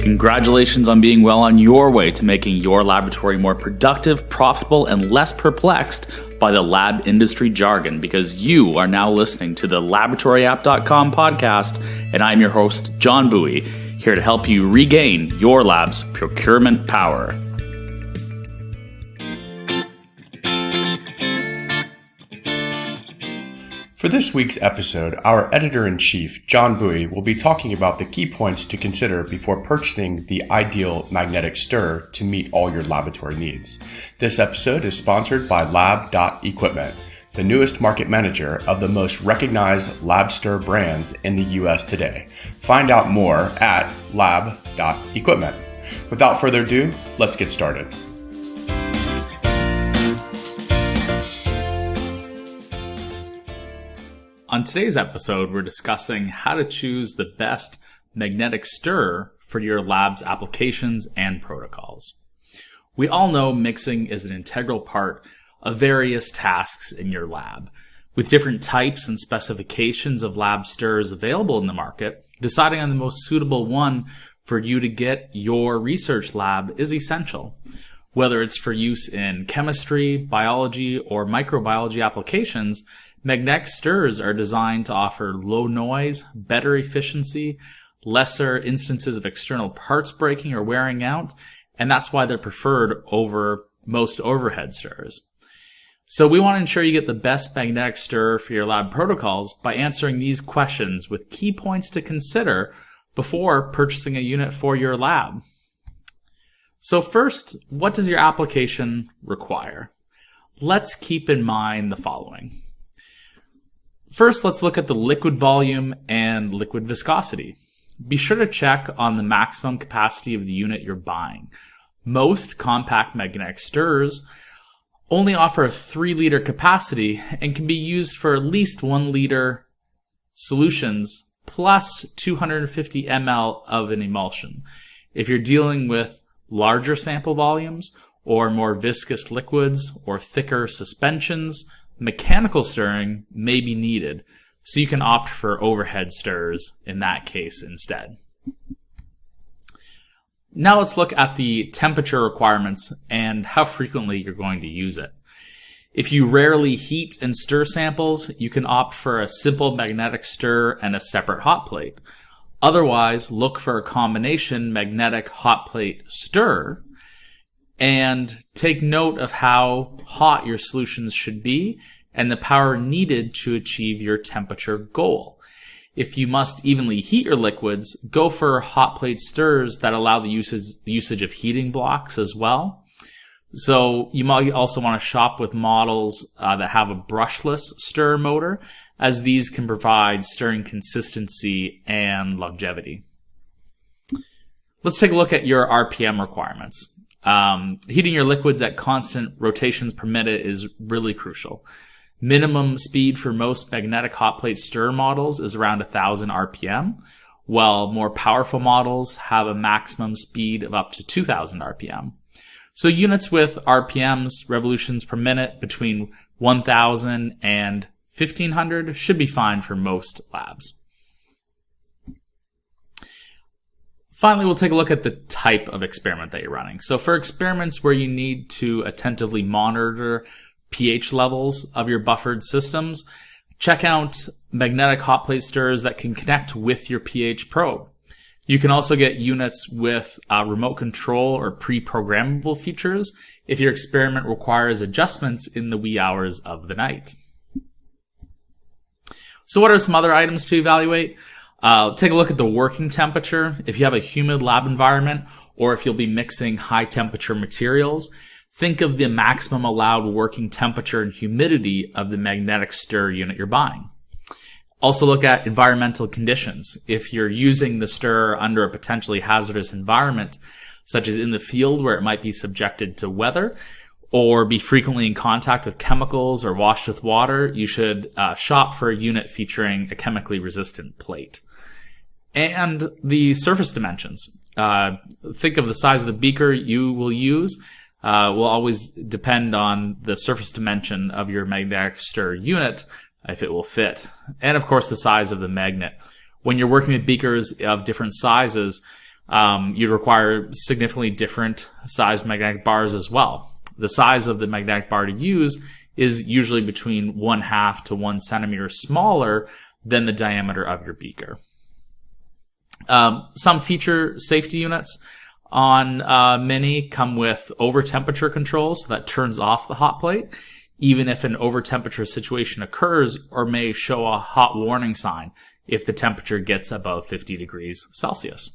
Congratulations on being well on your way to making your laboratory more productive, profitable, and less perplexed by the lab industry jargon, because you are now listening to the laboratoryapp.com podcast, and I'm your host, John Buie, here to help you regain your lab's procurement power. For this week's episode, our editor-in-chief, John Buie, will be talking about the key points to consider before purchasing the ideal magnetic stir to meet all your laboratory needs. This episode is sponsored by Lab.Equipment, the newest market manager of the most recognized lab stir brands in the U.S. today. Find out more at Lab.Equipment. Without further ado, let's get started. On today's episode, we're discussing how to choose the best magnetic stir for your lab's applications and protocols. We all know mixing is an integral part of various tasks in your lab. With different types and specifications of lab stirs available in the market, deciding on the most suitable one for you to get your research lab is essential. Whether it's for use in chemistry, biology, or microbiology applications, magnetic stirs are designed to offer low noise, better efficiency, lesser instances of external parts breaking or wearing out, and that's why they're preferred over most overhead stirs. So we want to ensure you get the best magnetic stir for your lab protocols by answering these questions with key points to consider before purchasing a unit for your lab. So first, what does your application require? Let's keep in mind the following. First, let's look at the liquid volume and liquid viscosity. Be sure to check on the maximum capacity of the unit you're buying. Most compact magnetic stirrers only offer a 3-liter capacity and can be used for at least 1-liter solutions plus 250 ml of an emulsion. If you're dealing with larger sample volumes or more viscous liquids or thicker suspensions, mechanical stirring may be needed, so you can opt for overhead stirs in that case instead. Now let's look at the temperature requirements and how frequently you're going to use it. If you rarely heat and stir samples, you can opt for a simple magnetic stir and a separate hot plate. Otherwise, look for a combination magnetic hot plate stir, and take note of how hot your solutions should be and the power needed to achieve your temperature goal. If you must evenly heat your liquids, go for hot plate stirs that allow the usage of heating blocks as well. So you might also want to shop with models that have a brushless stir motor, as these can provide stirring consistency and longevity. Let's take a look at your RPM requirements. Heating your liquids at constant rotations per minute is really crucial. Minimum speed for most magnetic hot plate stir models is around 1,000 RPM, while more powerful models have a maximum speed of up to 2,000 RPM. So units with RPMs, revolutions per minute, between 1,000 and 1,500 should be fine for most labs. Finally, we'll take a look at the type of experiment that you're running. So for experiments where you need to attentively monitor pH levels of your buffered systems, check out magnetic hot plate stirrers that can connect with your pH probe. You can also get units with remote control or pre-programmable features if your experiment requires adjustments in the wee hours of the night. So what are some other items to evaluate? Take a look at the working temperature. If you have a humid lab environment, or if you'll be mixing high temperature materials, think of the maximum allowed working temperature and humidity of the magnetic stir unit you're buying. Also look at environmental conditions. If you're using the stir under a potentially hazardous environment, such as in the field where it might be subjected to weather, or be frequently in contact with chemicals or washed with water, you should shop for a unit featuring a chemically resistant plate. And the surface dimensions. Think of the size of the beaker you will use. Will always depend on the surface dimension of your magnetic stir unit, if it will fit. And of course, the size of the magnet. When you're working with beakers of different sizes, You'd require significantly different size magnetic bars as well. The size of the magnetic bar to use is usually between 1/2 to 1 centimeter smaller than the diameter of your beaker. Some feature safety units on Mini come with over temperature control, so that turns off the hot plate, even if an over temperature situation occurs, or may show a hot warning sign if the temperature gets above 50 degrees Celsius.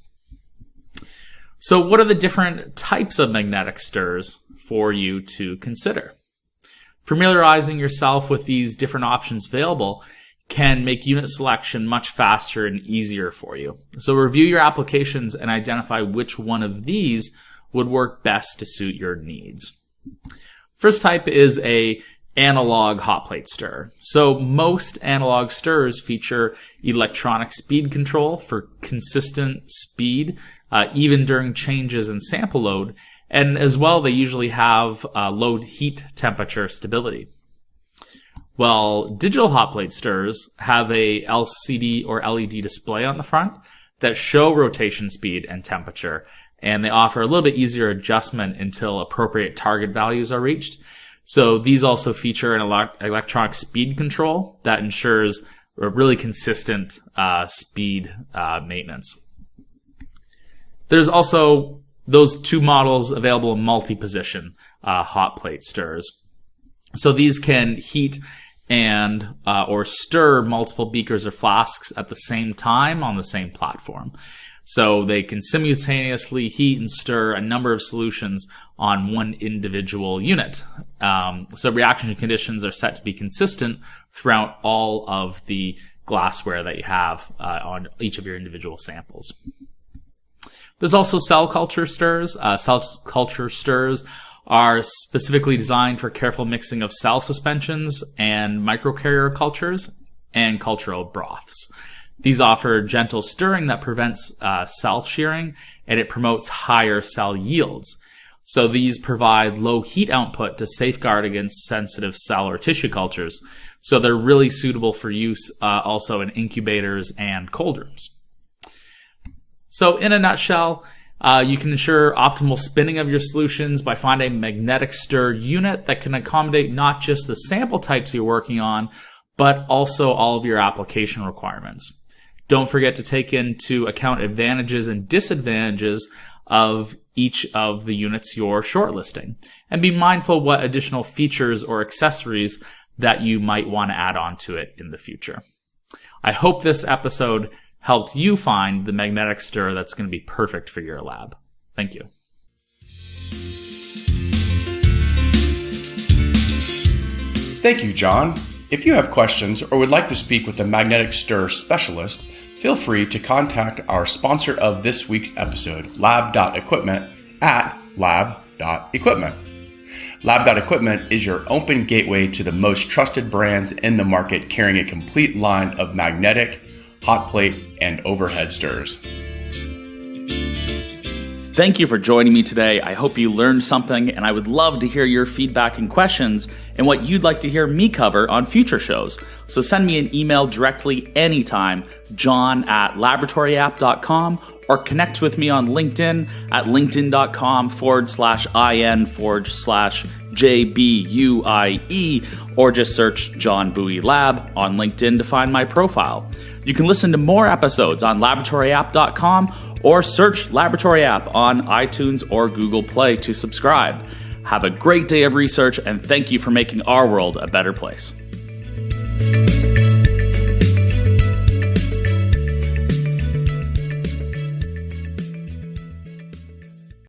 So what are the different types of magnetic stirrers for you to consider? Familiarizing yourself with these different options available can make unit selection much faster and easier for you. So review your applications and identify which one of these would work best to suit your needs. First type is a analog hot plate stirrer. So most analog stirrers feature electronic speed control for consistent speed, even during changes in sample load. And as well, they usually have low heat temperature stability. Well, digital hot plate stirrers have a LCD or LED display on the front that show rotation speed and temperature, and they offer a little bit easier adjustment until appropriate target values are reached. So these also feature an electronic speed control that ensures a really consistent speed maintenance. There's also those two models available in multi-position hot plate stirrers. So these can heat and or stir multiple beakers or flasks at the same time on the same platform. So they can simultaneously heat and stir a number of solutions on one individual unit. So reaction conditions are set to be consistent throughout all of the glassware that you have on each of your individual samples. There's also cell culture stirrers. Cell culture stirrers are specifically designed for careful mixing of cell suspensions and microcarrier cultures and cultural broths. These offer gentle stirring that prevents cell shearing, and it promotes higher cell yields. So these provide low heat output to safeguard against sensitive cell or tissue cultures. So they're really suitable for use also in incubators and cold rooms. So in a nutshell, you can ensure optimal spinning of your solutions by finding a magnetic stir unit that can accommodate not just the sample types you're working on, but also all of your application requirements. Don't forget to take into account advantages and disadvantages of each of the units you're shortlisting, and be mindful what additional features or accessories that you might want to add on to it in the future. I hope this episode helped you find the magnetic stir that's going to be perfect for your lab. Thank you. Thank you, John. If you have questions or would like to speak with a magnetic stir specialist, feel free to contact our sponsor of this week's episode, lab.equipment, at lab.equipment. Lab.equipment is your open gateway to the most trusted brands in the market, carrying a complete line of magnetic, hot plate, and overhead stirrers. Thank you for joining me today. I hope you learned something, and I would love to hear your feedback and questions and what you'd like to hear me cover on future shows. So send me an email directly anytime, john@laboratoryapp.com, or connect with me on LinkedIn at linkedin.com/in/JBUIE, or just search John Buie Lab on LinkedIn to find my profile. You can listen to more episodes on laboratoryapp.com or search Laboratory App on iTunes or Google Play to subscribe. Have a great day of research, and thank you for making our world a better place.